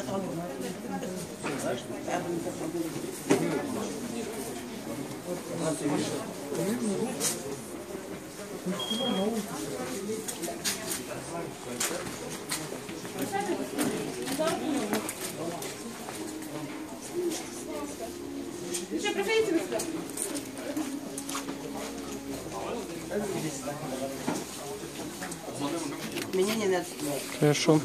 Что, проходите вы сюда? Меня не надо. Хорошо.